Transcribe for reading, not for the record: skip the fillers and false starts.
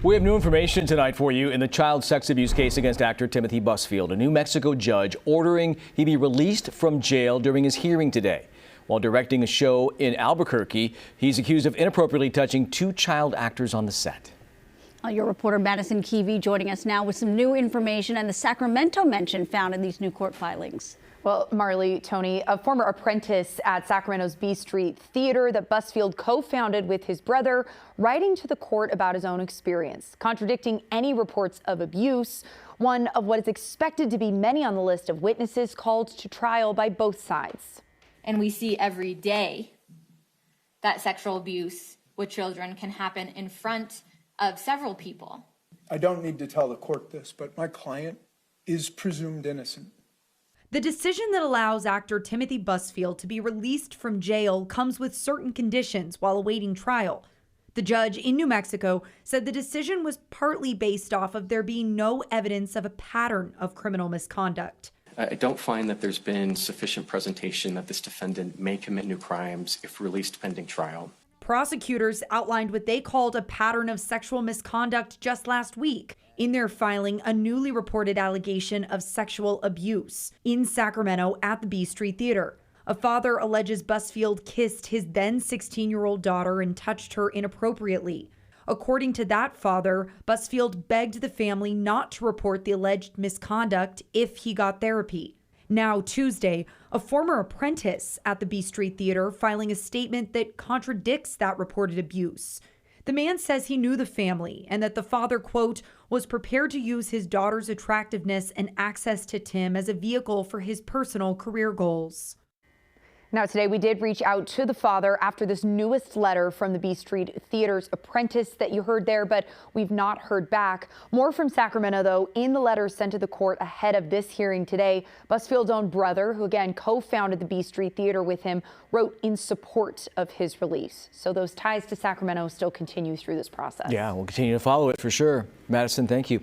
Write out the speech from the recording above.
We have new information tonight for you in the child sex abuse case against actor Timothy Busfield. A New Mexico judge ordering he be released from jail during his hearing today. While directing a show in Albuquerque, he's accused of inappropriately touching two child actors on the set. Your reporter Madisen Keavy joining us now with some new information and the Sacramento mention found in these new court filings. Well, Marley, Tony, a former apprentice at Sacramento's B Street Theater that Busfield co-founded with his brother, writing to the court about his own experience, contradicting any reports of abuse, one of what is expected to be many on the list of witnesses called to trial by both sides. And we see every day that sexual abuse with children can happen in front of several people. I don't need to tell the court this, but my client is presumed innocent. The decision that allows actor Timothy Busfield to be released from jail comes with certain conditions while awaiting trial. The judge in New Mexico said the decision was partly based off of there being no evidence of a pattern of criminal misconduct. I don't find that there's been sufficient presentation that this defendant may commit new crimes if released pending trial. Prosecutors outlined what they called a pattern of sexual misconduct just last week in their filing a newly reported allegation of sexual abuse in Sacramento at the B Street Theater. A father alleges Busfield kissed his then 16-year-old daughter and touched her inappropriately. According to that father, Busfield begged the family not to report the alleged misconduct if he got therapy. Now, Tuesday, a former apprentice at the B Street Theater filing a statement that contradicts that reported abuse. The man says he knew the family and that the father, quote, was prepared to use his daughter's attractiveness and access to Tim as a vehicle for his personal career goals. Now, today we did reach out to the father after this newest letter from the B Street Theater's apprentice that you heard there, but we've not heard back. More from Sacramento, though, in the letter sent to the court ahead of this hearing today. Busfield's own brother, who again co-founded the B Street Theater with him, wrote in support of his release. So those ties to Sacramento still continue through this process. Yeah, we'll continue to follow it for sure. Madisen, thank you.